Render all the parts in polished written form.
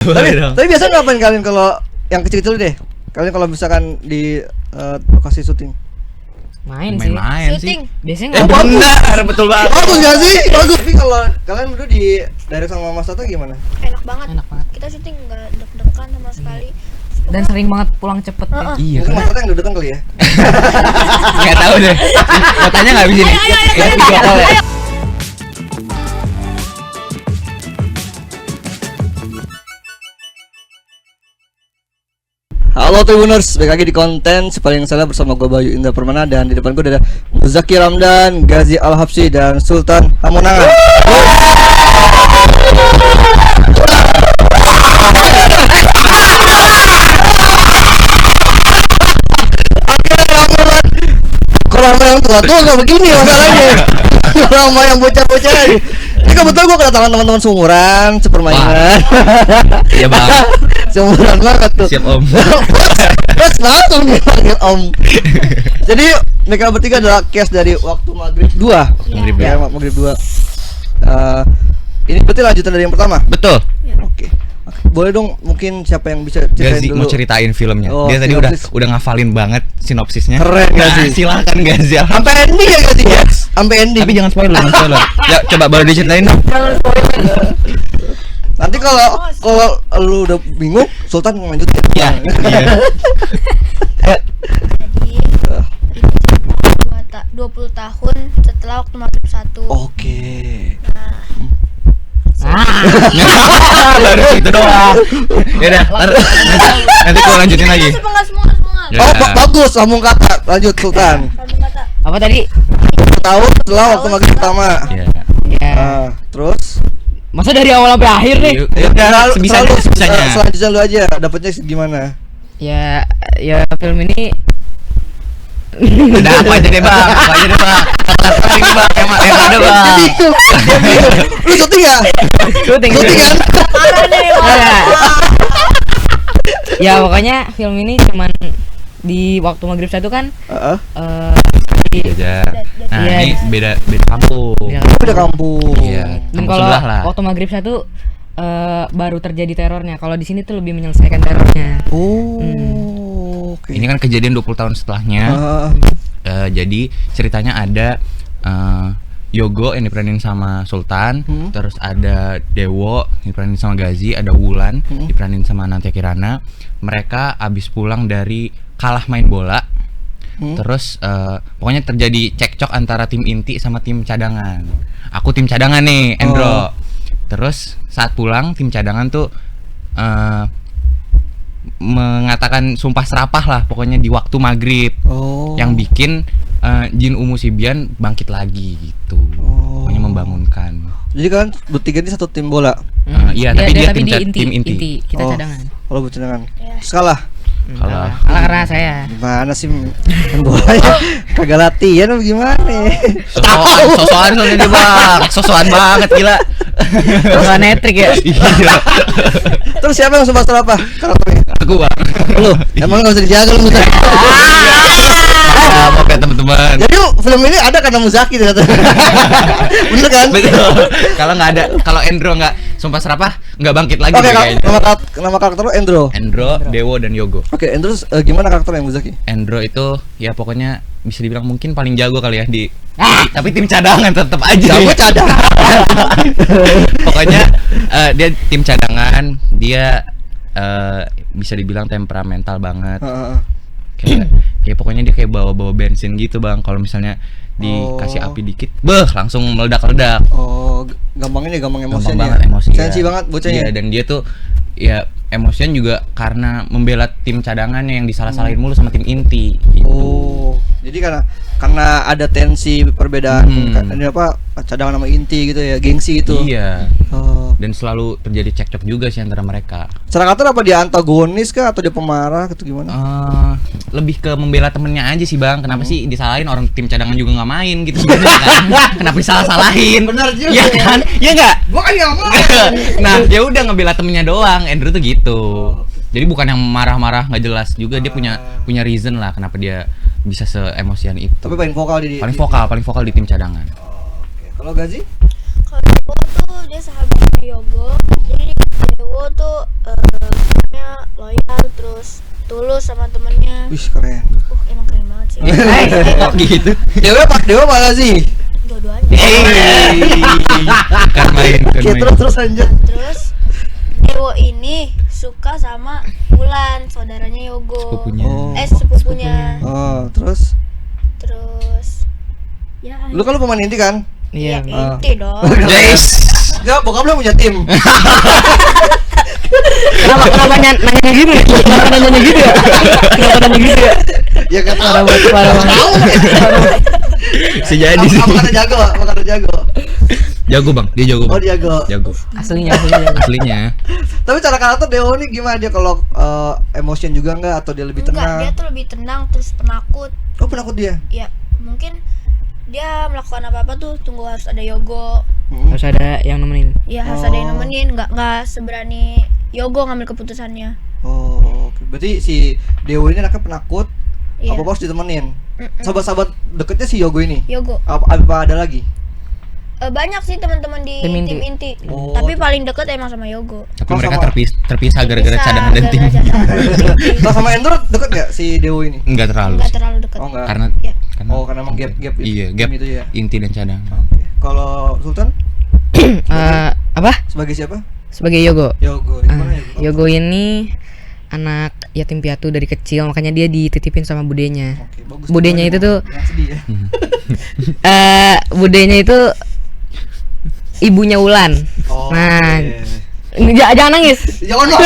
Tapi biasanya ngapain kalian kalau yang kecil-kecil deh? Kalian kalau misalkan di lokasi syuting? Main sih. Biasanya benar, betul banget. Bagus gak sih? Bagus. Tapi kalau kalian berdua di direct sama Mas Tato gimana? Enak banget. Kita syuting nggak deg-degan sama sekali. Dan sering banget pulang cepet ya. Iya, Mungkin Mas Tato yang deg-degan kali ya? nggak tahu deh. Mau tanya nggak abis ini? Video call ya? Halo Tribuners, balik lagi di konten Sepaling Salah bersama gue Bayu Indra Permana. Dan di depan gue ada Muzaki Ramdan, Gazi Al-Habsyi, dan Sultan Hamonangan. Kalau sama yang tua-tua gak begini masalahnya. Kalau sama yang bocah-bocah ini kebetulan gue kedatangan teman-teman seumuran, sepermainan. Iya bang. Seumuran banget tuh. Siap om. Terus langsung dipanggil om. Jadi mereka bertiga adalah cast dari Waktu Maghrib 2. Maghrib Ya, Maghrib 2. Ini berarti lanjutan dari yang pertama? Betul. Oke. Boleh dong mungkin siapa yang bisa ceritain Gazi dulu? mau ceritain filmnya. Oh, Dia tadi sinopsis. udah ngafalin banget sinopsisnya. Keren Gazi. Silakan Gazi. Sampai ending ya Gazi ya? Sampai ending. Tapi jangan spoiler, jangan spoiler. Ya coba baru diceritain dong. Nanti kalau lu udah bingung, Sultan lanjutin. Iya. Jadi 20 tahun setelah Waktu Maghrib 1. Oke. Baru itu doang. Ya udah, nanti gua lanjutin lagi. Semangat. Ya. Oh, bagus, sambung kata. Lanjut Sultan. Sambung kata. Apa tadi? 20 tahun setelah Waktu Maghrib pertama. Iya. Ya. Terus Masa dari awal sampai akhir nih? Ya udah, sebisanya. selanjutnya lu aja dapetnya gimana? Ya film ini Udah apa aja deh bang, apa aja deh bang. Satu ini bang, yang ada bang. Lu syuting ya? syuting Syuting kan? Parah nih. Ya pokoknya film ini cuman di Waktu Maghrib 1 kan Heeh. Beda. Nah Iya. ini beda kampung. Udah kampung. Iya. Dan Kampung kalau sebelah lah. Waktu Maghrib 1 baru terjadi terornya. Kalau di sini tuh lebih menyelesaikan terornya. Oh. Oke. Ini kan kejadian 20 tahun setelahnya. Jadi ceritanya ada Yogo yang diperanin sama Sultan, terus ada Dewo yang diperanin sama Gazi, ada Wulan diperanin sama Nantia Kirana. Mereka abis pulang dari kalah main bola. Terus pokoknya terjadi cekcok antara tim inti sama tim cadangan. Aku tim cadangan nih, Endro. Terus saat pulang tim cadangan tuh mengatakan sumpah serapah lah pokoknya di waktu maghrib. Yang bikin jin Umu Sibian bangkit lagi gitu. Pokoknya membangunkan. Jadi kan bertiga ini satu tim bola. Iya, tapi dia tim inti. inti. Kita cadangan. Kalau bercadangan. Kalah. Kalah. Kalah karena saya. Gimana sih main bolanya? Kagak latihan apa gimana? Sosokan dia bang, sosokan banget gila. Soal netrik ya. Iya. Terus siapa yang sumpah serapah karakternya? Aku bang. Lu, emang gak bisa dijaga lu Muzaki? Maaf ya teman-teman. Jadi film ini ada karena Muzaki ternyata. Bener kan? Betul. Kalau nggak ada, kalau Endro nggak sumpah serapah, nggak bangkit lagi. Oke, kayaknya. nama karakter lu Endro. Endro, Dewo dan Yogo. Oke, Endro gimana karakternya Muzaki? Endro itu ya pokoknya bisa dibilang mungkin paling jago kali ya di tapi tim cadangan tetap aja. Jago cadangan. Pokoknya dia tim cadangan, dia bisa dibilang temperamental banget. Kayak pokoknya dia kayak bawa bensin gitu bang. Kalau misalnya dikasih api dikit, langsung meledak-ledak. Gampang Gampang emosian banget emosi. Sensi banget bocahnya. Iya, dan dia tuh ya emosian juga karena membela tim cadangannya yang disalah-salahin mulu sama tim inti gitu. Jadi karena ada tensi perbedaan ini apa cadangan sama inti gitu ya, gengsi gitu. Iya. Dan selalu terjadi cekcok juga sih antara mereka. Secara karakter apa dia antagonis kah atau dia pemarah gitu gimana? Lebih ke membela temennya aja sih bang. Kenapa sih disalahin, orang tim cadangan juga nggak main gitu sebenarnya kan? Kenapa disalah-salahin? Benar juga. Iya kan? Iya nggak? Gua kan nggak mau. Nah ya udah ngebela temennya doang. Andrew tuh gitu. Jadi bukan yang marah-marah nggak jelas juga. Dia punya reason lah kenapa dia bisa se-emosian itu. Tapi paling vokal paling vokal di tim cadangan. Kalau Gazi? Kalau Dewo tuh dia sahabatnya Yogo. Jadi Dewo tuh loyal terus tulus sama temennya. Wih keren. Emang keren banget sih. Kok gitu? Dewa mana sih? Dua-duanya. Kan main. Oke, terus lanjut. Terus Dewo ini suka sama Wulan, saudaranya Yogo. Sepupunya. Oh. Sepupunya. Oh, terus Ya. lu kan lu pemain inti kan? Iya. Inti dong. Yes. Enggak, bokap lu punya tim. Kenapa nanya gitu ya? Kenapa nanya gitu ya? Kenapa nanya gitu ya? Ya kata Parah banget. Si jadi sih. Apa kata jago? Jago bang, dia jago. Oh, Bang. dia jago. Jago. Aslinya. Tapi cara karakter Dewo nih gimana dia kalau emotion juga enggak atau dia lebih Enggak, dia tenang? tuh lebih tenang terus penakut. Oh, penakut dia. Ya, mungkin dia melakukan apa-apa tuh tunggu harus ada Yogo. Harus ada yang nemenin. Ya harus ada yang nemenin, nggak seberani Yogo ngambil keputusannya. Oh, oke. Berarti si Dewo ini anaknya penakut. Iya. Apa harus ditemenin? Sahabat-sahabat deketnya si Yogo ini. Yogo. Apa ada lagi? Banyak sih teman-teman di Tim inti. tim inti. Oh. Tapi paling deket emang sama Yogo. Tapi Oh, mereka sama. terpisah gara-gara cadangan dan tim. Kalau sama Endro deket nggak si Dewo ini? Enggak terlalu. Enggak terlalu deket. Oh enggak. Karena Ya. Karena emang gap Iya, gap itu ya. inti dan cadang. Oke. Kalau Sultan Apa? sebagai siapa? Sebagai Yogo. Yogo. Gimana Yogo ini anak yatim piatu dari kecil, makanya dia dititipin sama budenya. Oke, bagus. Budenya itu tuh Yang sedih ya. budenya itu ibunya Wulan. Oh, Nah, oke. jangan nangis. Jangan no,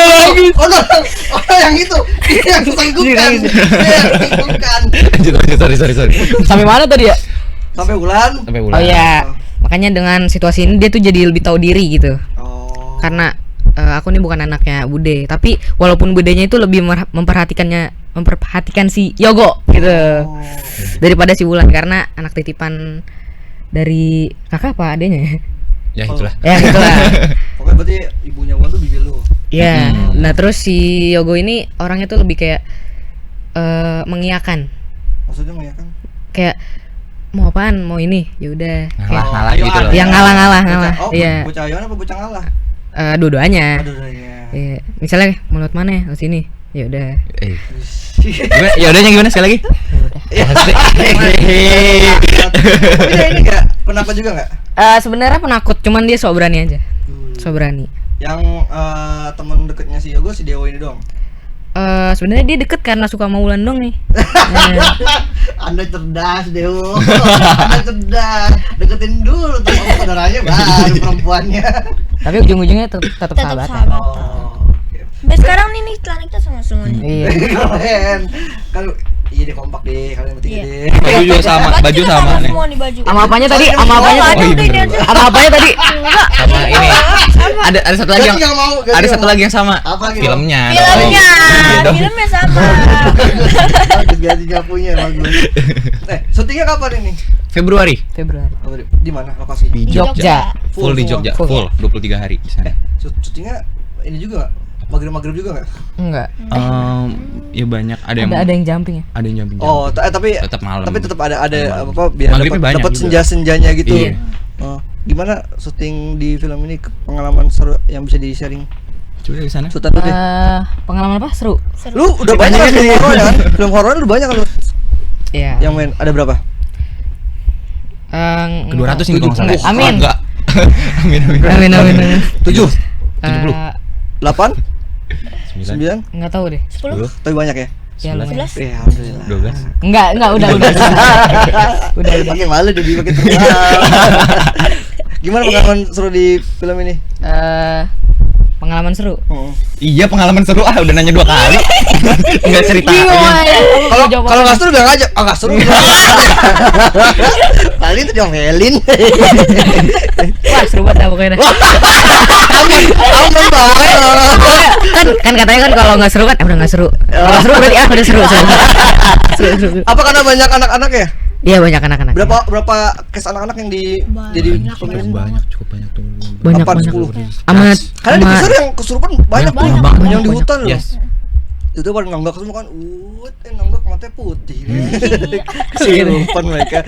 yang itu yang sanggupan, Sorry. Sampai mana tadi ya? sampai bulan. Sampai Oh bulan. iya. Makanya dengan situasi ini dia tuh jadi lebih tahu diri gitu. Oh. Karena aku nih bukan anaknya Bude, tapi walaupun budenya itu lebih memperhatikan si Yogo gitu. Oh. Daripada si Wulan karena anak titipan dari kakak apa adanya ya? Ya itulah. Ya gitu lah. Pokoknya berarti ibunya Wulan tuh bibi lu. Iya. Nah terus si Yogo ini orangnya tuh lebih kayak mengiyakan. Maksudnya mau ya kan? Kayak mau apaan? Mau ini? Ya udah. Kayak Ngalah ayo gitu ada. loh. yang ngalah. Oh, Iya. bocah ayoan apa bocah ngalah? Dua-duanya. Aduh ya. Iya. Misalnya mau lewat mana ya? Ke sini. Ya udah. Ya udahnya gimana sekali lagi? Tapi dia ini enggak penakut juga enggak? Sebenarnya penakut, cuman dia sok berani aja. Sok berani. Yang teman dekatnya si Yogo si Dewo ini doang. Sebenarnya dia deket karena suka sama Wulan dong nih. Anda cerdas Dewo. Anda cerdas. Deketin dulu tuh sama saudaranya baru perempuannya. Tapi ujung-ujungnya tetap Tetap sahabatan. sahabatan. Oh. Sampai sekarang nih celana kita sama semuanya. Iya. Keren. Kan iya deh kompak deh kalian bertiga Iya. deh. Baju juga sama, Baju baju kita sama nih. semua nih baju. Sama apanya tadi? Sama Oh, apanya Oh, tadi? ada iya, udah bener. ini. Sama apanya tadi? Enggak. Sama ini. Ada satu lagi yang Gaji nggak mau, gaji ada nggak satu mau. lagi yang sama. Apa gitu? Filmnya. Filmnya, dong. filmnya sama. Bagus gaji nggak punya bagus. Syutingnya kapan ini? Februari. Februari. Di mana lokasi? Di Jogja. Full di semua. Jogja, Full. full 23 hari di sana. Syutingnya ini juga nggak? Maghrib juga nggak? Enggak. Ya banyak ada yang Ada yang jumping ya? ada yang jumping. Oh, tapi Tetap malam. Tapi tetap ada Malam. apa biar Maghribnya banyak dapat juga. senja-senjanya gitu. Iya. Oh, gimana syuting di film ini pengalaman seru yang bisa di-sharing? Coba dari sana. Sultan dulu deh. Pengalaman apa? Seru. Lu udah banyak kan film horor kan? Film horor lu banyak kan lu Iya. yang main. Ada berapa? Ke 200 nih kalau nggak salah. Amin. Enggak. Amin. Amin. 7, 70. 8, 9, 9, Enggak tahu deh. 10, tapi banyak ya? Ya, 11, lumayan. Ya, alhamdulillah. 12. Enggak, udah. Udah. Makin malu jadi makin terkenal. Gimana pengalaman seru di film ini? Pengalaman seru. Iya, pengalaman seru udah nanya 2 kali. Enggak cerita. Kalau nggak seru udah ngajak. Ah nggak seru. Kali itu diomelin. Wah, seru banget dah pokoknya. Aman banget. kan katanya kan kalau nggak seru kan udah nggak seru. Kalau seru berarti udah seru. Seru. Apa karena banyak anak-anak ya? Iya banyak anak-anak. Berapa case anak-anak yang jadi Cukup banyak tuh. Banyak. 10. Amat. Karena di besar yang kesurupan banyak Banyak, banget. banyak, Yang di banyak. hutan loh. Yes. Itu pada nonggak semua kan. Nonggak matanya putih. Kesurupan mereka.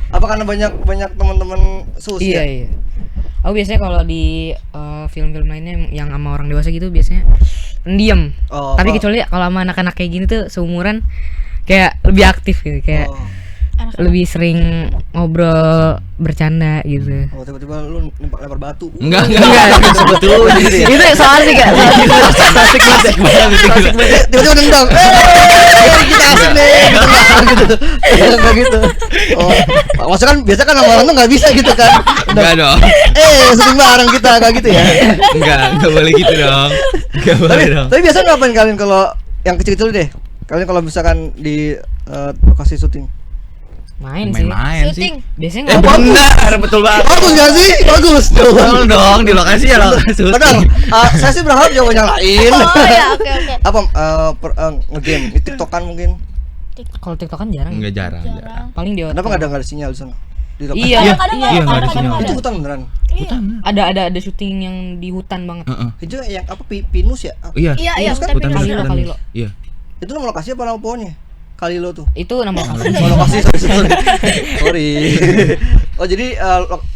Apa karena banyak teman-teman sus ya? Iya. Aku biasanya kalau di film-film lainnya yang sama orang dewasa gitu biasanya pendiam. Tapi kecuali kalau sama anak-anak kayak gini tuh seumuran kayak lebih aktif gitu, kayak lebih sering ngobrol, bercanda gitu. Tiba-tiba lu lempar batu. Enggak. Betul gitu ya. Itu soal sih Kak. Asik banget. Tiba-tiba nendang. Kita asik nih gitu. Enggak gitu. Maksudnya kan biasa kan orang tuh enggak bisa gitu kan. Enggak dong. Sering bareng kita enggak gitu ya. Enggak boleh gitu dong. Enggak boleh dong. Tapi biasa ngapain kalian kalau yang kecil-kecil deh? Kalian kalau misalkan di lokasi syuting. Main sih. Syuting. Biasanya Benar, betul banget. Bagus gak sih? Bagus. Betul dong, di lokasi ya lokasi. Padahal saya sih berharap jawabannya lain. Oh ya, oke. Apa nge-game di TikTokan mungkin? kalau TikTokan jarang. Enggak jarang. Paling di Kenapa enggak ada sinyal di sana? Di lokasi. Iya, Kadang Iya, nggak ada sinyal. Itu hutan beneran. ada syuting yang di hutan banget. Heeh. Itu yang apa Pinus ya? Iya. Iya, kan? hutan pinus. Kalilo. Iya. Itu nama lokasi apa nama pohonnya? Kalilo tuh. Itu nama lokasi. Oh, lokasi sorry. Oh jadi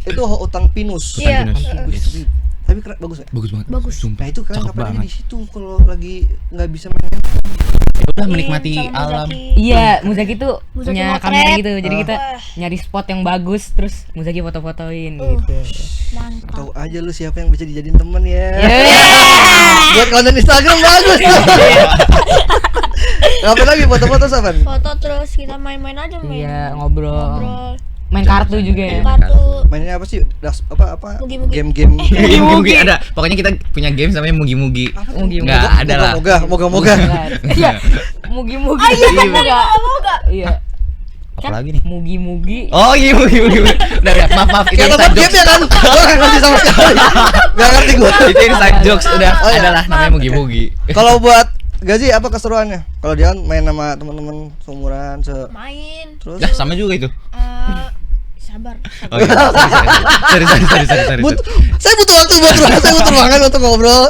itu hutan pinus. Iya. Yes. Tapi bagus ya? Bagus banget. Bagus. Sumpah. Nah itu kalian Cakep kapan aja banget. di situ kalau lagi nggak bisa main? Ya udah menikmati Sama alam. Muzaki. Iya, Muzaki tuh Muzaki punya motret. kamera gitu. Jadi kita Wah. nyari spot yang bagus terus Muzaki foto-fotoin gitu. Mantap. Tahu aja lu siapa yang bisa dijadiin temen ya. Yeah. Buat konten Instagram bagus. Ngapain lagi foto-foto Saban? Foto terus kita main-main aja Iya, ngobrol. Ngobrol. Main kartu juga ya. Kartu. Mainnya apa sih? Apa? Mugi-mugi. Game-game. Mugi-mugi ada. Pokoknya kita punya game namanya mugi-mugi. Mugi-mugi. Enggak ada lah. Moga-moga. Iya. Mugi-mugi. Semoga. Iya. Apa lagi nih? Mugi-mugi. Oh iya mugi-mugi. Udah ya, maaf itu Kayak inside tempat jokes. game ya kan? Gua nggak ngerti sama sekali. Nggak ngerti gua. Itu inside jokes udah Oh, iya. adalah namanya mugi-mugi. Kalau buat Gazi apa keseruannya? Kalau dia main sama teman-teman seumuran Main. terus Lah sama juga itu. Sabar. Oh iya. Sorry. saya butuh waktu buat saya butuh ruangan untuk ngobrol.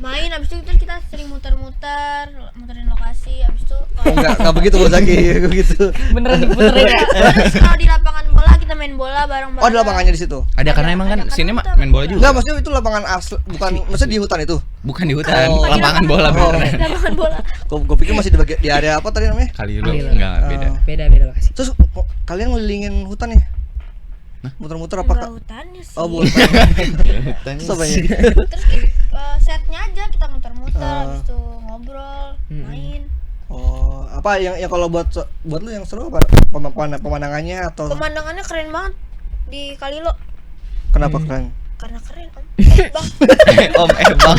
Main abis itu terus kita sering muter-muter, muterin lokasi abis itu Enggak begitu Bos Zaki, begitu. Beneran diputerin ya. terus kalau di lapangan bola kita main bola bareng-bareng. Oh, ada lapangannya di situ. Ada karena emang kan ada, sini mah kan main bola juga. Enggak, maksudnya itu lapangan asli, bukan maksudnya di hutan itu. Bukan di hutan, Oh. lapangan bola beneran. Lapangan bola. Gua pikir masih di area apa tadi namanya? Kali lu Kali lu. enggak beda. Beda lokasi. Terus kalian ngelilingin hutan ya? Muter-muter apa Enggak Kak? hutannya sih. Oh, bukan. Terus apa ya? Terus setnya aja kita muter-muter abis itu ngobrol, main. Oh, apa yang kalau buat lu yang seru apa? Pemandangannya atau Pemandangannya keren banget di Kalilo. kenapa keren? Karena keren, Om. Bang. Om Bang.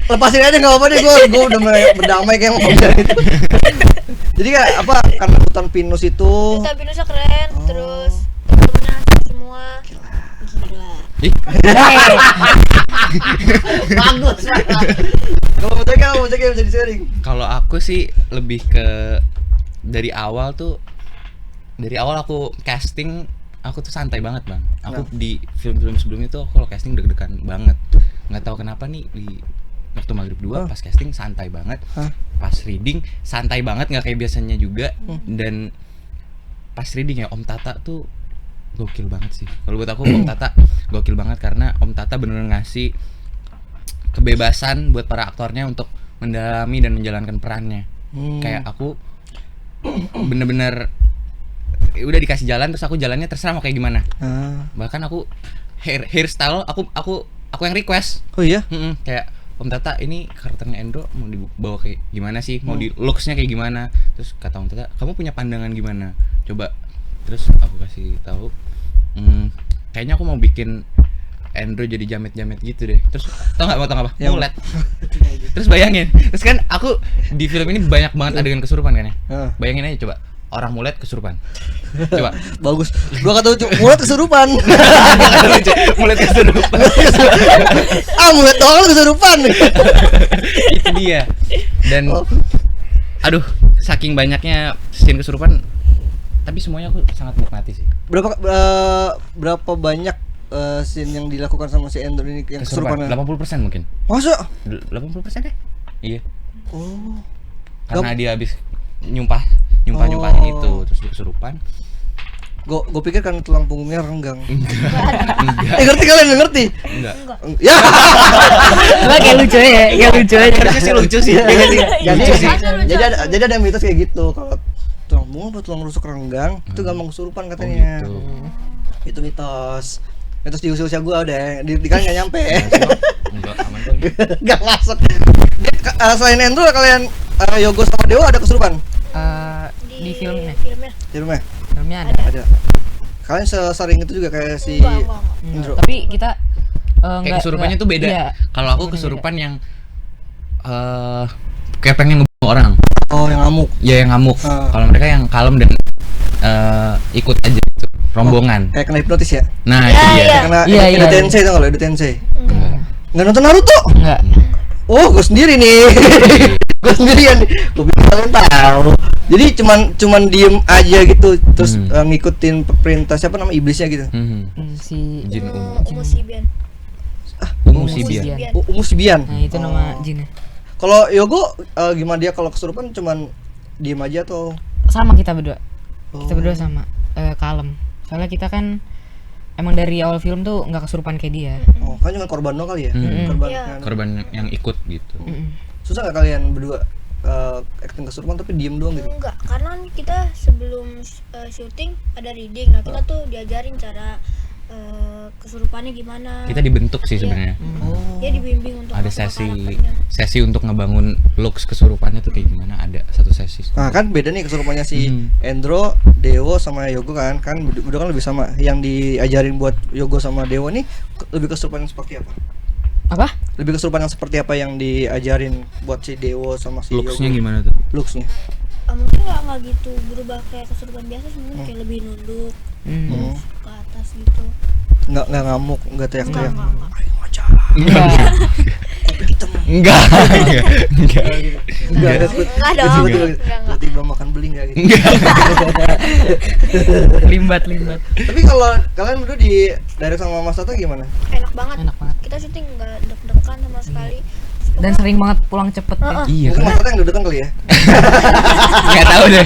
Lepasin aja nggak apa-apa deh, gue udah berdamai kayak mau ngomong itu. Jadi kayak apa? Karena hutan pinus itu. Hutan pinusnya keren, terus temennya asik semua. Gila. Ih, Bagus. Kalau mau cek bisa di sharing. kalau aku sih lebih ke dari awal aku casting aku tuh santai banget bang. Aku di film-film sebelumnya tuh aku kalau casting deg-degan banget. Nggak tahu kenapa nih di waktu Maghrib 2 pas casting santai banget. Pas reading santai banget nggak kayak biasanya juga. Dan pas reading ya Om Tata tuh gokil banget sih. Kalau buat aku Om Tata gokil banget karena Om Tata bener-bener ngasih kebebasan buat para aktornya untuk mendalami dan menjalankan perannya. Kayak aku bener-bener udah dikasih jalan terus aku jalannya terserah mau kayak gimana. Bahkan aku hairstyle aku yang request. Oh iya? Kayak Om Tata ini karakternya Endro mau dibawa kayak gimana sih? Mau di looksnya kayak gimana? Terus kata Om Tata, kamu punya pandangan gimana? Coba. Terus aku kasih tahu. Kayaknya aku mau bikin Endro jadi jamet-jamet gitu deh. Terus tau apa? Mulet. Terus bayangin. Terus kan aku di film ini banyak banget adegan kesurupan kan ya. Bayangin aja coba. Orang mulet kesurupan. Coba. Bagus. Gua kata lucu, mulut kesurupan. Mulet kesurupan. Mulut doang kesurupan. Itu dia. Dan aduh, saking banyaknya scene kesurupan tapi semuanya aku sangat menikmati sih. Berapa banyak scene yang dilakukan sama si Endro ini yang kesurupan? 80% mungkin. Masa? 80% deh. Iya. Oh. Karena dia habis nyumpahin itu terus dia kesurupan. Gue pikir kan tulang punggungnya renggang. Enggak. Ngerti kalian ngerti? Enggak. Ya. Kayak lucu ya, kayak lucu aja. Harusnya sih lucu sih. Jadi ada mitos kayak gitu kalau tulang punggung atau tulang rusuk renggang itu gampang kesurupan katanya. gitu. Itu mitos. Mitos di usia gua udah di kan nggak nyampe. Enggak aman kok. Nggak masuk. Selain Endro kalian Yogo sama Dewa ada kesurupan? Di filmnya. Di rumah? Filmnya ada. Ada. Kalian sering itu juga kayak si Enggak. Indro? Tapi kita Kayak kesurupannya tuh beda. Iya. Kalau aku kesurupan yang kayak pengen ngebunuh orang. Oh, yang ngamuk. Ya yang ngamuk. Kalau mereka yang kalem dan ikut aja gitu. Rombongan. Kayak kena hipnotis ya? Nah, Ya, itu dia. iya. Kena Iya, Edo iya. Tensei tau nggak lo? Edo Tensei? Nggak nonton Naruto? Enggak. Oh, gue sendiri nih. Gue sendirian. Gue pikir kalian tahu. Jadi cuman diem aja gitu, terus ngikutin perintah siapa nama iblisnya gitu. Si Jin Umusibian. Umusibian. Umusibian. Nah, itu nama jinnya. Kalau Yogo gimana dia kalau kesurupan cuman diem aja atau? Sama kita berdua. Kita Oh. berdua sama kalem. Soalnya kita kan emang dari awal film tuh nggak kesurupan kayak dia. Oh, kan cuma korban doang kali ya? Korban. Iya. Kan. Korban yang ikut gitu. Susah nggak kalian berdua acting kesurupan tapi diem doang gitu? Enggak, karena kan kita sebelum syuting ada reading. Nah, kita tuh diajarin cara kesurupannya gimana. Kita dibentuk sih Iya. sebenarnya. Dia dibimbing untuk Ada masuk ke sesi karakternya. untuk ngebangun looks kesurupannya tuh kayak gimana, ada satu sesi. Nah kan beda nih kesurupannya si Endro, Dewo sama Yogo kan berdua kan lebih sama. Yang diajarin buat Yogo sama Dewo nih lebih kesurupan yang seperti apa? Apa? Lebih kesurupan yang seperti apa yang diajarin buat si Dewo sama si Looks-nya Yogo? gimana tuh? Looks-nya. Mungkin nggak gitu berubah kayak kesurupan biasa sih, mungkin kayak lebih nunduk terus ke atas gitu. Nggak ngamuk, nggak teriak-teriak. Enggak. Enggak. Enggak. Nggak ada Nggak dong. tiba-tiba makan beling nggak gitu. Limbat. Tapi kalau kalian berdua di direct sama Mas Tata gimana? Enak banget. Enak banget. Kita syuting nggak deg-degan sama sekali. Dan sering banget pulang cepet ya. Iya, Mungkin Mas Tata yang deg-degan kali ya? enggak tahu deh.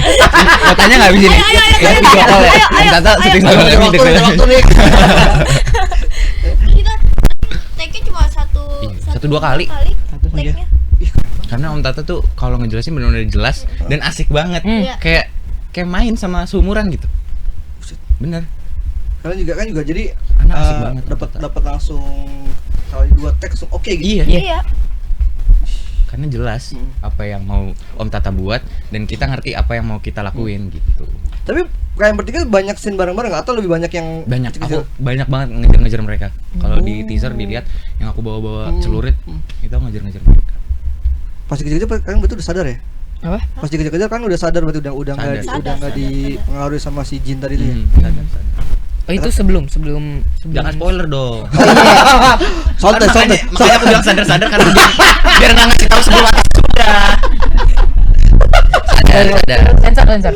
Mau tanya enggak bisa nih? Kita video call ya. Tata syuting sama kami Waktu deg-degan. nih. Kita take-nya cuma Satu dua kali. Take-nya. Karena Om Tata tuh kalau ngejelasin benar-benar jelas dan asik banget. Iya. Kayak main sama seumuran gitu. Bener. Kalian juga jadi Anak asik banget, dapat langsung kali dua teks langsung oke gitu. Iya. Iya. Karena jelas apa yang mau Om Tata buat dan kita ngerti apa yang mau kita lakuin gitu. Tapi kalian bertiga banyak scene bareng-bareng atau lebih banyak yang Banyak, kecil-kecil? aku banyak banget ngejar-ngejar mereka. Kalau di teaser dilihat yang aku bawa-bawa celurit, itu aku ngejar-ngejar mereka. Pas kecil-kecil kalian betul udah sadar ya? Apa? Pas kecil-kecil kan udah sadar berarti udah Sadar. nggak dipengaruhi sama si Jin tadi itu ya. Sadar. Oh, itu sebelum. Jangan spoiler dong. Santai. Makanya aku bilang sadar karena biar nggak ngasih tahu sebelum atas sudah. Sadar. Sensor.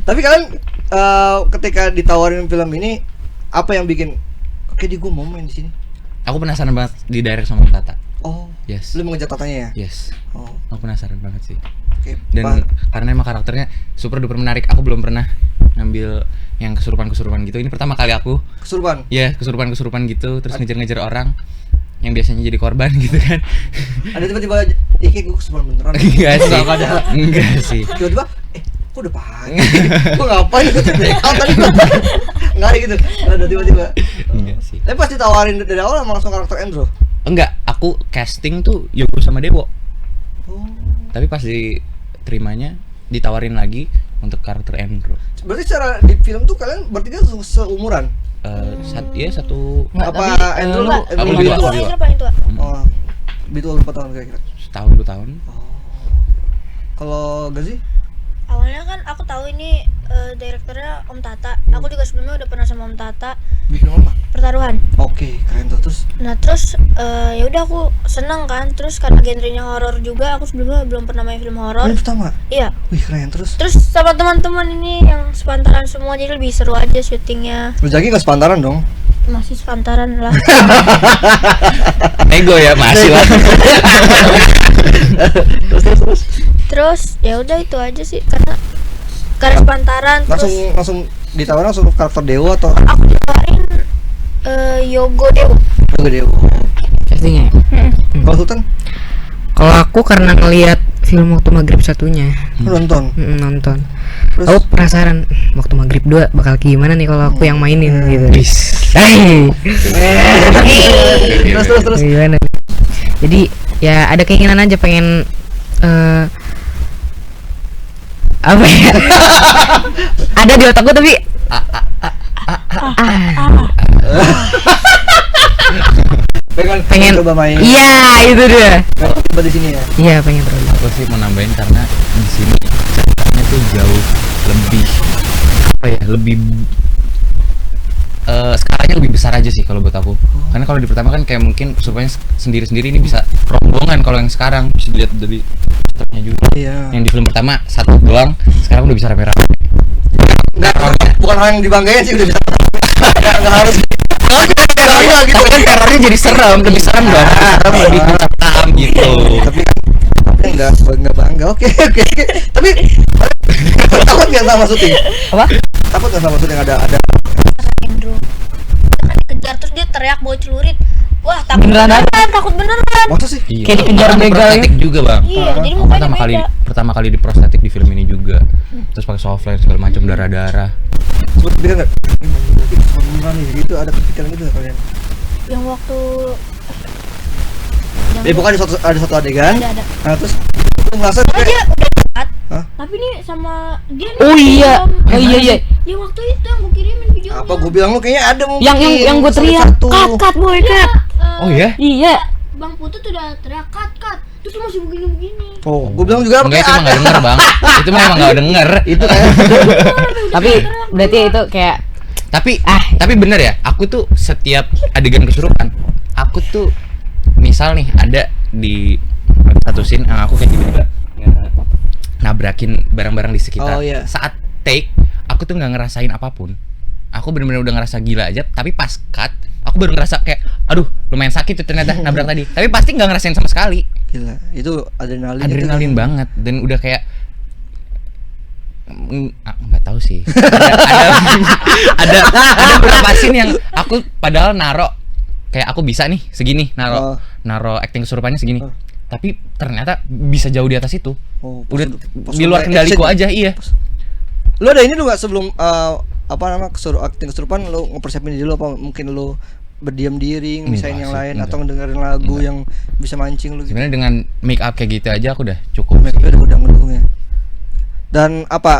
Tapi kalian ketika ditawarin film ini apa yang bikin oke di gue mau main di sini? Aku penasaran banget di direct sama Om Tata. Oh, Yes. lu mengejar tatanya ya? Yes. Oh, Aku penasaran banget sih. oke. Dan karena emang karakternya super duper menarik, aku belum pernah ngambil yang kesurupan gitu. Ini pertama kali aku. kesurupan. Ya, kesurupan gitu, terus ngejar-ngejar orang yang biasanya jadi korban gitu kan. Ada tiba-tiba kayak gue kesurupan beneran. Enggak sih. Nggak ada. Enggak sih. Tiba-tiba kok udah pagi? Gue ngapain gue tadi nggak ada gitu. Nggak ada tiba-tiba. Enggak sih. Tapi pas ditawarin dari awal emang langsung karakter Endro. Enggak, aku casting tuh Yogo sama Dewo. Oh. Tapi pas diterimanya ditawarin lagi untuk karakter Endro. Berarti secara di film tuh kalian bertiga seumuran? Satu Nggak, Apa tapi, Endro enggak. Aku lebih dua. tua? Yang paling tua. Oh, lebih tua berapa tahun kira-kira? setahun 2 tahun. Kalau Gazi? Awalnya kan aku tahu ini direkturnya Om Tata. Aku juga sebelumnya udah pernah sama Om Tata Bikin apa? Pertaruhan. Oke, keren tuh. Terus Nah terus ya udah aku seneng kan. Terus karena genrenya horor juga, aku sebelumnya belum pernah main film horor. ini pertama. Iya. Wih, keren terus. Terus sama teman-teman ini yang sepantaran semua, jadi lebih seru aja syutingnya. Lu Jaki enggak sepantaran dong? Masih sepantaran lah. Ego ya masih lah. Terus. Terus ya udah itu aja sih, karena garis pantaran. Langsung ditawarin langsung karakter Dewa atau Aku ditawarin Yogo Dewa. Dewa. Pastinya. Kalau Sultan Kalau aku karena ngelihat film Waktu Maghrib satunya. nonton. Nonton. Terus? Aku penasaran Waktu Maghrib 2 bakal gimana nih kalau aku yang mainin gitu. Hey. Terus. Gimana? Jadi ya ada keinginan aja pengen apa ya? Ada di otakku tapi pengen coba main. Iya, itu dia. Coba di sini ya. Iya, pengen terus. Aku sih mau nambahin karena di sini ceritanya tuh jauh lebih apa ya, lebih skalanya lebih besar aja sih kalau buat aku. Karena kalau di pertama kan kayak mungkin kesurupannya sendiri-sendiri, ini bisa rombongan. Kalau yang sekarang bisa dilihat dari posternya juga. Iya. Yang di film pertama satu doang, sekarang udah bisa rame-rame. Bukan hal yang dibanggain sih, udah bisa. Enggak harus. Enggak gitu kan, Terornya jadi serem, lebih serem dong. Lebih mencekam gitu. Tapi enggak bangga. Oke. Tapi takut enggak sama syuting? Apa? Takut enggak sama syuting ada Indro. Dikejar terus dia teriak bawa celurit. Wah, takut Beneran takut beneran. masa sih? Iya. Kayak dikejar Orang begal prostetik juga, Bang. Iya, jadi Aku mukanya beda. pertama kali di prostetik di film ini juga. Terus pakai softline segala macam, darah-darah. Sebut dia enggak? Beneran nih, gitu ada kepikiran gitu enggak kalian? Yang waktu Pokoknya ada satu adegan. ada. Nah, terus lu ngerasa Karena dia udah dekat. Hah? Tapi nih sama dia nih Oh iya. belum. Oh iya. Yang waktu itu yang gue kirimin videonya. apa gue bilang lu kayaknya ada mungkin. Yang gue teriak, Satu. cut boy cut. Oh ya? Iya. Bang Putut tuh udah teriak cut. Terus dia masih begini-begini. Oh, gue bilang juga Enggak, itu kayak emang gak denger, Bang. Itu memang gak denger. Itu kayak Tapi berarti itu kayak Tapi bener ya, aku tuh setiap adegan kesurupan, aku tuh misal nih ada di satu scene yang aku kayak tiba-tiba nabrakin barang-barang di sekitar. Oh, iya. Saat take, aku tuh nggak ngerasain apapun. Aku bener-bener udah ngerasa gila aja, tapi pas cut, aku baru ngerasa kayak, aduh, lumayan sakit tuh ternyata nabrak tadi. Tapi pasti nggak ngerasain sama sekali. gila. Itu adrenalin. Adrenalin banget dan udah kayak nggak tahu sih. Ada beberapa scene yang aku padahal naro kayak aku bisa nih segini naro acting kesurupannya segini. Tapi ternyata bisa jauh di atas itu. Oh, Udah pas di luar kendaliku aja, iya. Lu ada ini lu nggak sebelum apa nama acting kesurupan lu ngepersiapin dulu apa mungkin lu berdiam diri misain yang lain atau ngedengerin lagu yang bisa mancing lu gitu. Sebenarnya dengan make up kayak gitu aja aku udah cukup. Make up udah ngedukung ya. Dan apa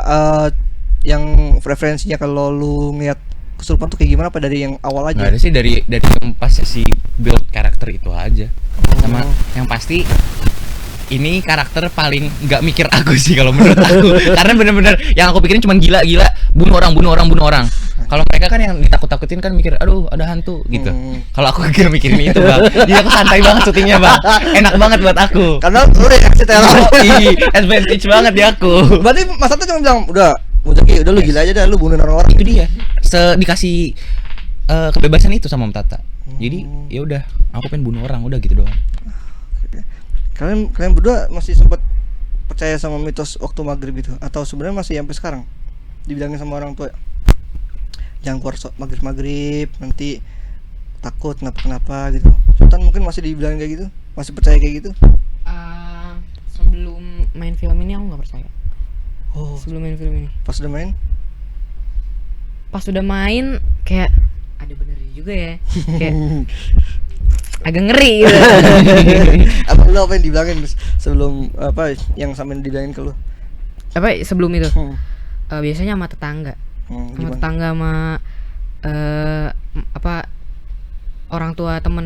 yang referensinya kalau lu ngeliat kesurupan tuh kayak gimana apa dari yang awal aja? Nggak ada sih dari yang pas si build karakter itu aja. Sama yang pasti ini karakter paling nggak mikir aku sih kalau menurut aku. Karena bener-bener yang aku pikirin cuma gila bunuh orang. Kalau mereka kan yang ditakut-takutin kan mikir aduh ada hantu gitu. Kalau aku kira mikirin itu, Bang. Jadi aku santai banget syutingnya, Bang. Enak banget buat aku. Karena lu udah kasih Advantage banget di aku. Berarti Mas Tata cuma bilang udah Muzaki udah lu gila aja dah lu bunuh orang-orang. Itu dia. Dikasih kebebasan itu sama Om Tata. Jadi ya udah, aku pengen bunuh orang udah gitu doang. Kalian berdua masih sempat percaya sama mitos waktu maghrib itu atau sebenarnya masih sampai sekarang dibilangin sama orang tua jangan keluar maghrib nanti takut kenapa gitu. Sultan mungkin masih dibilangin kayak gitu, masih percaya kayak gitu. Sebelum main film ini aku nggak percaya. Oh, Sebelum main film ini. pas udah main Pas udah main kayak ada benernya juga ya. Kayak agak ngeri gitu. apa lu apa yang dibilangin sebelum apa yang sampein dibilangin ke lu? Apa sebelum itu? Biasanya sama tetangga. Sama Gimana? tetangga sama apa orang tua temen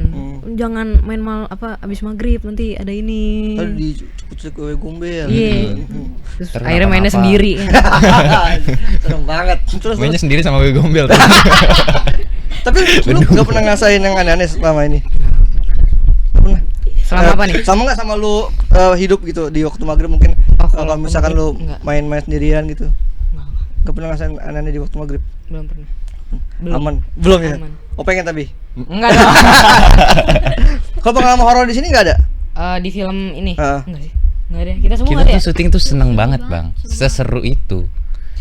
jangan main abis maghrib nanti ada ini. Tadi dicucuk wewe gombel. Iya. Terus Terus akhirnya mainnya apa-apa. sendiri. Serem banget. Terus Mainnya sendiri sama gue gombel. tapi lu nggak pernah ngasain yang aneh-aneh selama ini? Pernah? Selama apa nih? Sama nggak sama lu hidup gitu di waktu maghrib mungkin kalau misalkan lu enggak. main-main sendirian gitu Enggak. nggak pernah ngasain aneh-aneh di waktu maghrib? Belum pernah. Aman belum ya? Aman. Oh pengen tapi Enggak dong. kalau pengalaman horor di sini nggak ada? Di film ini Ah. enggak sih. Enggak ada. Kita semua Kita enggak ada. tuh syuting tuh seneng banget, Bang. Seseru itu.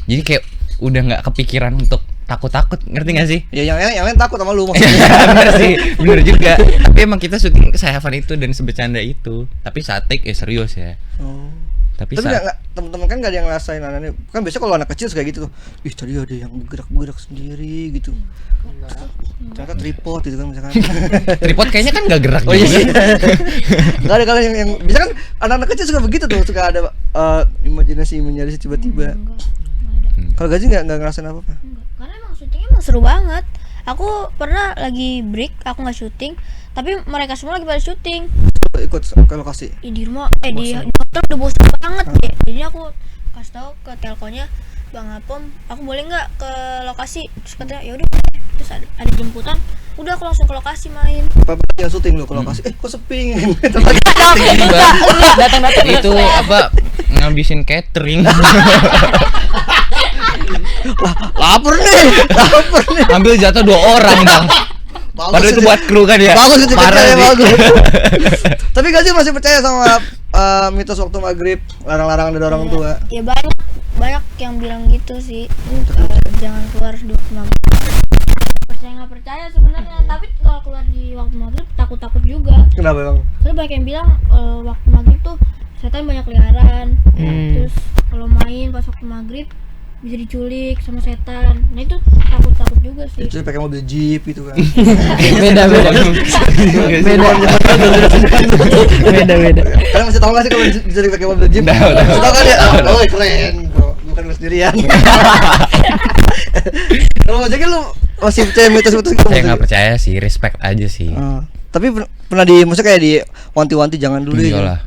Jadi kayak udah nggak kepikiran untuk takut ngerti gak sih? Ya yang lain takut sama lu maksudnya. Bener sih, bener juga. Tapi emang kita syuting se-Heaven itu dan sebecanda itu. Tapi saat take serius ya. Tapi nggak, teman-teman kan nggak ada yang ngerasain anaknya. Kan biasanya kalau anak kecil kayak gitu tuh, ih tadi ada yang bergerak sendiri gitu. Ternyata tripod gitu kan misalkan. tripod kayaknya kan nggak gerak Oh iya juga. sih. Nggak ada kalau yang bisa kan anak-anak kecil suka begitu tuh, suka ada imajinasi tiba-tiba. Kalau Gazi nggak ngerasain apa-apa. Karena emang syutingnya emang seru banget. Aku pernah lagi break, aku nggak syuting, tapi mereka semua lagi pada syuting. Ikut ke lokasi. Di rumah, di hotel udah bosan banget deh. Jadi aku kasih tahu ke telkonya, Bang Apom, aku boleh nggak ke lokasi? Terus katanya ya udah. Terus ada jemputan, udah aku langsung ke lokasi main. Apa yang syuting lo ke lokasi? Kok sepi? Datang-datang Itu apa ngabisin catering. Lapar nih. Ambil jatuh 2 orang bang. Padahal itu buat kru kan ya. Bagus itu Parah ya, sih. bagus. Tapi Gazi masih percaya sama mitos waktu maghrib, larang-larang dari orang tua? Ya banyak yang bilang gitu sih. Jangan keluar 26. Percaya nggak percaya sebenarnya, tapi kalau keluar di waktu maghrib takut juga. Kenapa bang? Soalnya banyak yang bilang waktu maghrib tuh setan banyak keliaran. Terus kalau main pas waktu maghrib bisa diculik sama setan. Nah itu takut juga sih. Itu pakai mobil jeep gitu kan. Beda. Kalian masih tahu nggak sih kalau diculik pakai mobil jeep? Tahu kan ya? Oh keren. Bukan gue sendirian. Kalau mau jadi lu masih percaya mitos-mitos gitu? Saya nggak percaya sih, respect aja sih. Tapi pernah maksudnya kayak di wanti-wanti jangan dulu ya. Iyalah.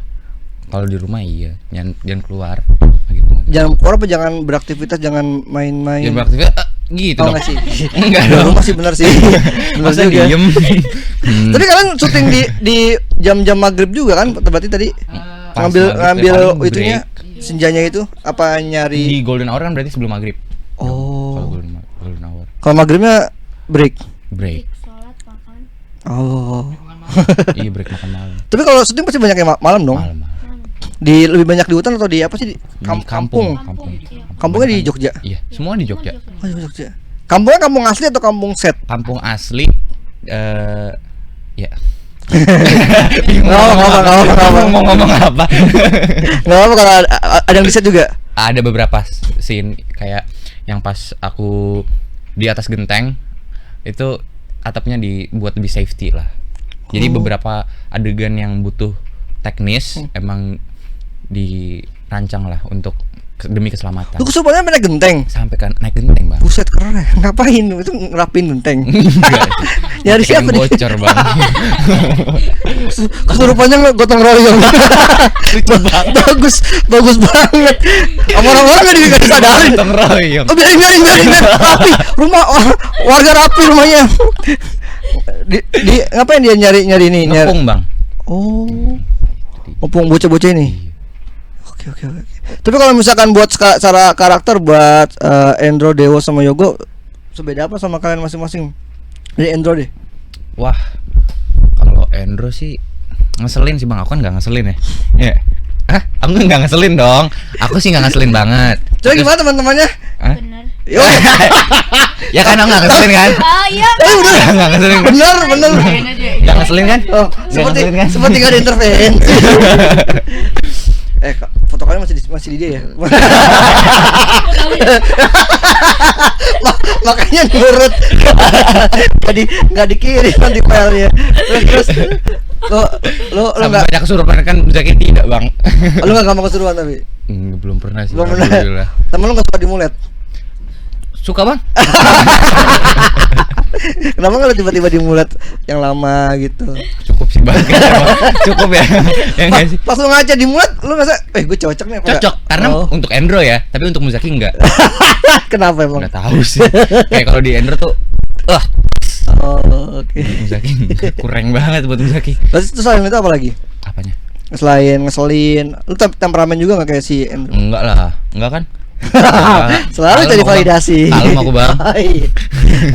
Kalau di rumah iya, jangan keluar gitu. Jangan keluar apa jangan beraktivitas, jangan main-main. Jangan beraktivitas gitu dong. Enggak sih. Enggak Di dong. rumah sih benar sih. Benar Masa juga. diem. Tapi kalian syuting di jam-jam maghrib juga kan? Berarti tadi Pas ngambil maghrib, paling itunya senjanya itu apa Di nyari? golden hour kan berarti sebelum maghrib. Kalau Oh. golden hour. Kalau maghribnya break. Break. Sholat makan. Oh. Iya break makan malam. Tapi kalau syuting pasti banyak yang malam dong. Malam. Di lebih banyak di hutan atau di apa sih? Di kampung. Kampungnya di Jogja. Iya, semua di Jogja. Oh, di Jogja. Kampungnya kampung asli atau kampung set? Kampung asli ya. Nggak apa. Mau ngomong apa? Nggak apa kalau ada yang di set juga. Ada beberapa scene kayak yang pas aku di atas genteng itu atapnya dibuat lebih safety lah. Jadi beberapa adegan yang butuh teknis emang dirancang lah untuk demi keselamatan. Lu kesurupannya naik genteng. Sampai kan naik genteng bang. Buset keren. Ngapain? Itu ngerapin genteng. Enggak. Nyari siapa nih? Bocor bang. Kesurupannya gotong royong. bagus banget. Orang-orang nggak disadarin. Gotong royong. Oh biarin. Rapi. Rumah warga rapi rumahnya. Di ngapain dia nyari ini? Ngepung bang. Oh. Ngepung bocah-bocah ini. Oke. Tapi kalau misalkan buat secara karakter buat Endro, Dewo sama Yogo sebeda apa sama kalian masing-masing? Dari Endro deh. Wah, kalau Endro sih ngeselin sih bang. Aku kan nggak ngeselin ya. Iya. Hah? Aku nggak ngeselin dong. Aku sih nggak ngeselin banget. Coba gimana teman-temannya? Hah? Bener. Yo. Ya kan aku nggak ngeselin kan? Ah iya. Udah nggak ngeselin. Bener. Nggak ngeselin kan? Oh, ngeselin kan? seperti nggak ada intervensi. Foto kalian masih di dia ya? Makanya nurut. Jadi nggak dikirim nanti filenya. Terus lo Sampai nggak banyak kesurupan kan Zaki tidak bang. lo nggak gampang kesurupan tapi Belum pernah sih. belum pernah. Alhamdulillah. Temen lo nggak suka dimulet. Suka bang? Kenapa nggak lo tiba-tiba dimulet yang lama gitu? Cukup sih bang. Cukup ya. Ya nggak sih? Pas lo ngaca dimulet, lo ngerasa, gue cocok nih. apa Cocok nggak? karena Oh. untuk Endro ya, tapi untuk Muzaki enggak. Kenapa emang? Nggak tahu sih. Kayak kalau di Endro tuh, Oh, oke. Muzaki kurang banget buat Muzaki. Terus selain itu apa lagi? Apanya? Selain ngeselin, lu temperamen juga nggak kayak si Endro? Enggak lah, enggak kan? Selalu Kalem jadi aku, Bang. validasi. Kalem aku bang.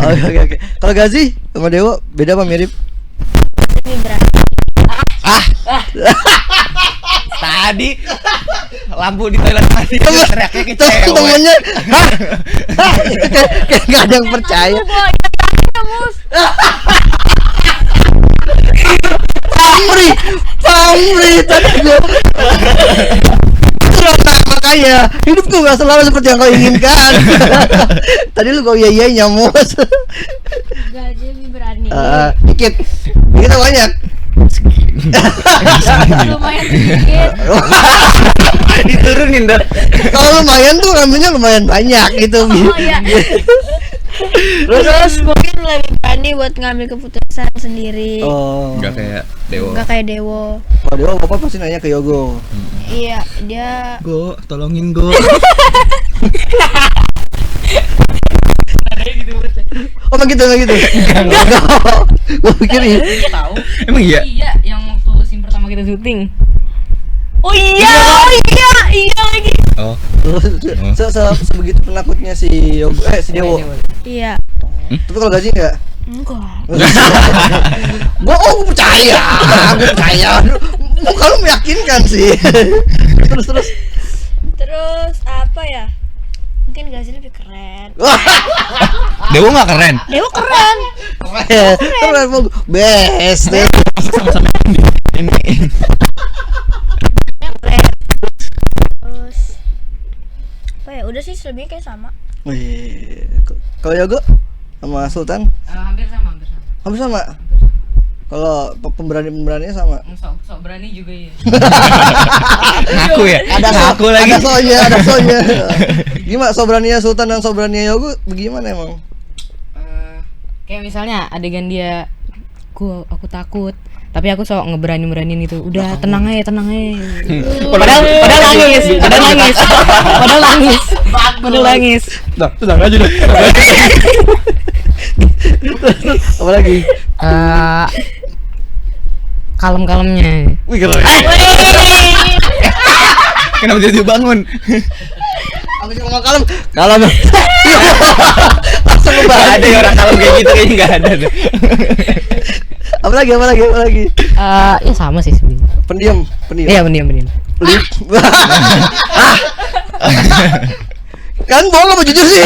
Oke. Kalau Gazi sama Dewo beda apa mirip? Ini berat. Tadi lampu di toilet mandi teriaknya ke cewek. Temennya, hah? Kayak nggak ada yang percaya. Pamri tadi gue. Makanya hidupku nggak selalu seperti yang kau inginkan. Tadi lu kau iya nyamos. Gak aja lebih berani. Dikit banyak. Lumayan sedikit. Diturunin dah. Kalau lumayan tuh ngambilnya lumayan banyak gitu. Oh iya. Terus mungkin lebih berani buat ngambil keputusan sendiri. Oh. Enggak kayak Dewo. Gak kayak Dewo. Kalau Dewa bapak pasti nanya ke Yogo. Iya, dia Go, tolongin Go. Oh begitu gitu. Enggak. Gua pikir Dia tahu. Emang iya? Iya, yang waktu scene pertama kita syuting. Oh iya lagi. Oh. Sebegitu penakutnya si Yogo si Dewo. Iya. Tapi kalau gaji enggak? Enggak. Gua percaya. Kalau meyakinkan sih. Terus apa ya? Mungkin Gazi lebih keren. Dewo nggak keren? Dewo keren. Keren mau best. Sama-sama ini. Terus apa ya? Udah sih selebihnya kayak sama. Wih, kalau Yogo sama Sultan Hampir sama. hampir sama. Kalau pemberaniannya sama. Sok berani juga ya. Ngaku ya? Ngaku lagi. Ada soalnya. Gimana sobraninya Sultan dan sobraninya Yogo bagaimana emang? Kayak misalnya adegan dia aku takut, tapi aku sok ngeberaniin itu. Udah tenang aja. Padahal nangis. Nah, tenang aja deh. Apa lagi? Kalem-kalemnya. Wih, keren. Kenapa dia bangun? Aku cuma kalem. Langsung ngebahas. Ada ya orang kalem kayak gitu kayaknya nggak ada deh. Apa lagi? Ya sama sih sebenarnya. Pendiam. Iya, pendiam. Kan bohong apa jujur sih?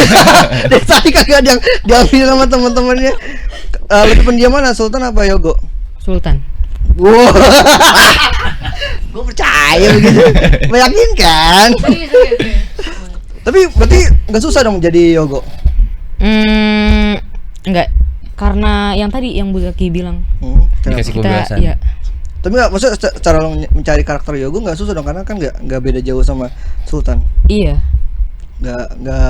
Dari tadi kagak ada yang diambil sama teman-temannya. Lebih pendiam mana Sultan apa Yogo? Sultan. Wow. Gue percaya begitu. Meyakinkan. Tapi berarti nggak susah dong jadi Yogo? Enggak. Karena yang tadi yang Bu Zaki bilang. Dikasih kebebasan. Iya. Tapi nggak, maksudnya cara lo mencari karakter Yogo nggak susah dong karena kan nggak beda jauh sama Sultan. Iya.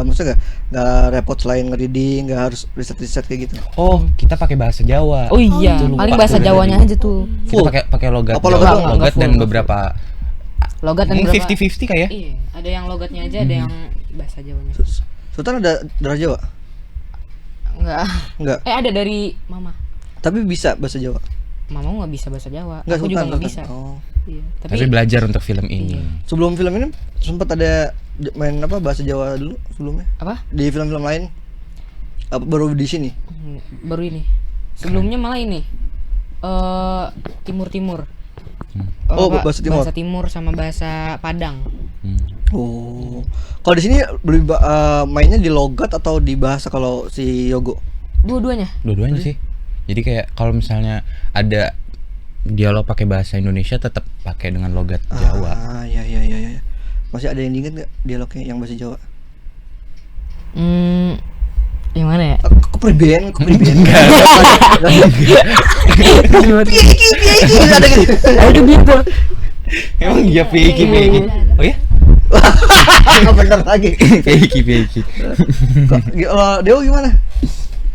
Maksudnya nggak repot selain nge-reading, nggak harus riset kayak gitu. Oh, kita pakai bahasa Jawa. Oh iya, Itu lupa. paling bahasa Jawanya aja tuh. Kita pakai logat. Apa logat? Jawa, logat dan Full. beberapa Logat dan mungkin berapa? 50-50 kayak ya? Iya, ada yang logatnya aja, ada yang bahasa Jawanya. Sultan ada darah Jawa? Enggak. Nggak. Ada dari mama. Tapi bisa bahasa Jawa. Mama nggak bisa bahasa Jawa. Nggak, Aku juga Sultan, nggak Sultan. bisa. Oh. Iya. Tapi belajar untuk film ini. Iya. Sebelum film ini sempat ada main apa bahasa Jawa dulu sebelumnya? Apa? Di film-film lain? Apa baru di sini? Baru ini. Sebelumnya malah ini. Timur. Oh, bahasa Timur. Bahasa Timur sama bahasa Padang. Oh. Kalau di sini lebih mainnya di logat atau di bahasa kalau si Yogo? Dua-duanya. Dua-duanya sih. Jadi kayak kalau misalnya ada dialog pakai bahasa Indonesia tetap pakai dengan logat Jawa. Iya. Masih ada yang diinget nggak dialognya yang bahasa Jawa? Yang mana ya? Kepribadian. Piye ada gitu. Aduh gitu. Emang iya Peki. Oh ya? Bener lagi. Peki. Kalau Dewo gimana?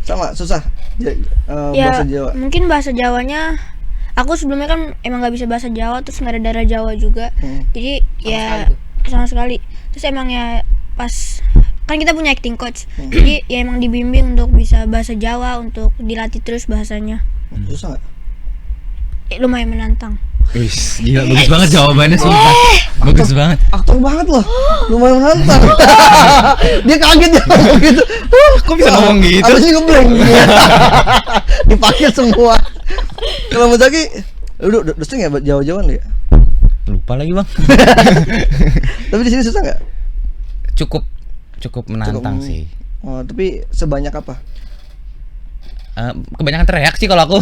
Sama susah. Ya, Bahasa Jawa. mungkin bahasa Jawanya aku sebelumnya kan emang nggak bisa bahasa Jawa, terus nggak ada darah Jawa juga. Jadi sama sekali. Terus emang ya pas kan kita punya acting coach. Jadi ya emang dibimbing untuk bisa bahasa Jawa, untuk dilatih terus bahasanya. Susah nggak? Lumayan menantang. Wis, gila bagus banget jawabannya sumpah. Bagus banget. Aktor banget loh. Lumayan menantang. Dia kaget ya ngomong gitu. Kok bisa ngomong gitu? Abis ini ngeblank. Dipakai semua. Kalau Mas Zaki, udah sering ya Jawa-Jawaan ya? lupa lagi bang. Tapi di sini susah nggak? Cukup menantang sih. Oh, tapi sebanyak apa? Kebanyakan teriak sih kalau aku.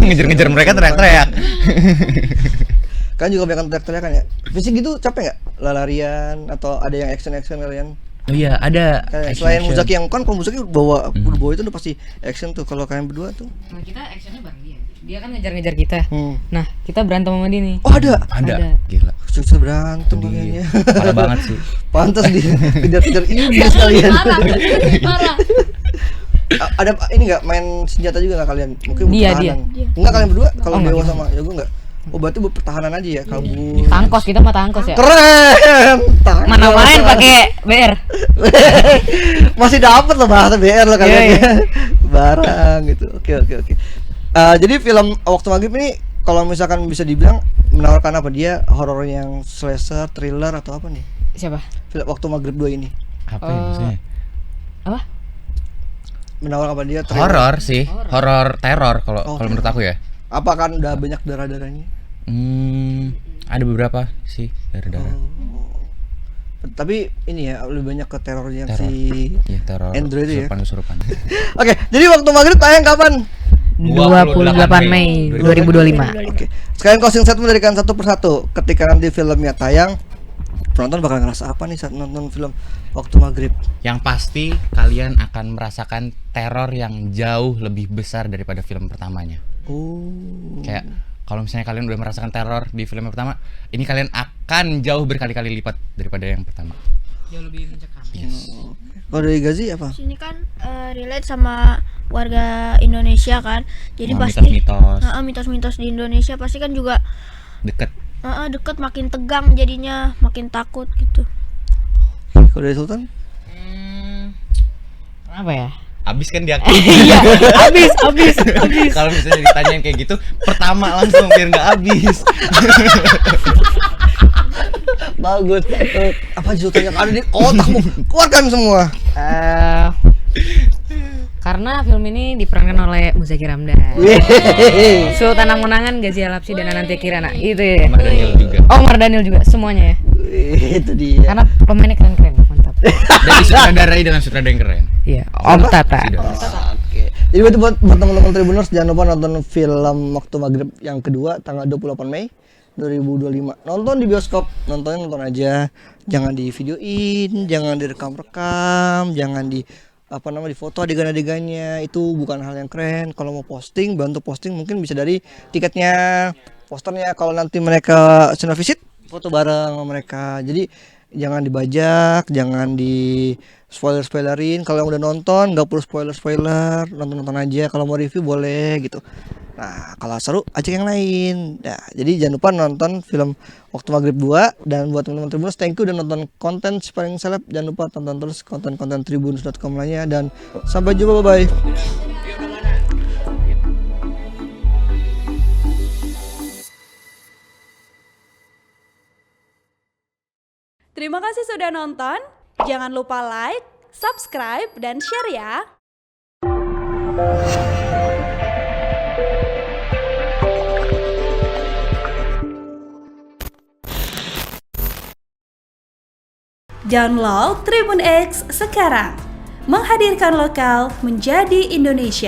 Ngejar-ngejar mereka teriak-teriak. Kan juga kebanyakan teriak-teriakan ya. Fisik gitu capek nggak? Larian atau ada yang action kalian? Oh iya, ada. Kayak selain Muzaki yang kan, kalau Muzaki bawa itu udah pasti action tuh. Kalau kalian berdua tuh? Nah, kita actionnya bareng dia. Dia kan ngejar-ngejar kita. Nah, kita berantem sama dia nih. Oh ada. Gila. Susah berantem kayaknya. Parah banget sih. Pantas dikejar-kejar iblis kalian. Parah. Ada ini nggak main senjata juga nggak kalian? Mungkin Dia. Enggak kalian berdua? Kalau enggak. Dewa sama Yogo nggak? Oh berarti buat pertahanan aja ya, kabur. Tangkos, kita mah tangkos ya. Keren. Mana main pakai BR. Masih dapat loh bahasa BR lo kalian. Iya. Ya. Barang gitu. Oke. Jadi film Waktu Maghrib ini kalau misalkan bisa dibilang menawarkan apa, dia horor yang slasher, thriller atau apa nih? Siapa? Film Waktu Maghrib 2 ini Apa ya maksudnya? Apa? menawarkan apa, dia thriller? Horor sih, horor teror kalau menurut aku ya. Apa kan udah banyak darah-darahnya? Ada beberapa sih darah-darah. Tapi ini ya lebih banyak ke teror yang Teror. si Iya, teror. Android itu ya. Kesurupan. Oke, jadi Waktu Maghrib tayang kapan? 28 Mei 2025. Oke. Sekarang closing statement dari kalian satu persatu. Ketika nanti filmnya tayang, penonton bakal ngerasa apa nih saat nonton film Waktu Maghrib? Yang pasti kalian akan merasakan teror yang jauh lebih besar daripada film pertamanya. Kayak kalau misalnya kalian udah merasakan teror di film yang pertama, ini kalian akan jauh berkali-kali lipat daripada yang pertama. Jauh lebih mencekam. Yes. Kalau dari Gazi apa? Sini kan relate sama warga Indonesia kan, jadi Sama pasti mitos-mitos. mitos-mitos di Indonesia pasti kan juga Deket. deket, makin tegang jadinya, makin takut gitu. Kalau dari Sultan? Apa ya? Abis kan dia. Iya, habis. Kalau misalnya ditanyain kayak gitu, pertama langsung biar nggak habis. Bagus. Apa Sultan yang ada di otakmu? Keluarkan semua. Karena film ini diperankan oleh Muzaki Ramdan, Sultan Angan-Angan, Gazi Alapsi, dan Anantia Kirana. Itu ya. Omar Daniel juga. Omar Daniel juga, semuanya ya. Itu dia. Karena pemainnya keren-keren, mantap. Dan disutradarai dengan sutradara yang keren. Iya, Om Tata. Oke. Jadi buat teman-teman Tribuners, jangan lupa nonton film Waktu Maghrib yang kedua tanggal 28 Mei 2025. Nonton di bioskop, nonton aja. Jangan di videoin, jangan direkam-rekam, jangan di di foto adegan-adegannya. Itu bukan hal yang keren. Kalau mau posting, bantu posting mungkin bisa dari tiketnya, posternya. Kalau nanti mereka Cinema Visit, foto bareng sama mereka. Jadi jangan dibajak, jangan di spoilerin. Kalau yang udah nonton nggak perlu spoiler, nonton aja. Kalau mau review boleh gitu. Nah, kalau seru ajak yang lain. Nah, jadi jangan lupa nonton film Waktu Maghrib 2. Dan buat teman-teman Tribuners, thank you udah nonton konten Paling Seleb. Jangan lupa tonton terus konten-konten tribuners.com lainnya. Dan sampai jumpa, bye-bye. Terima kasih sudah nonton. Jangan lupa like, subscribe, dan share ya. Download Tribun X sekarang. Menghadirkan lokal menjadi Indonesia.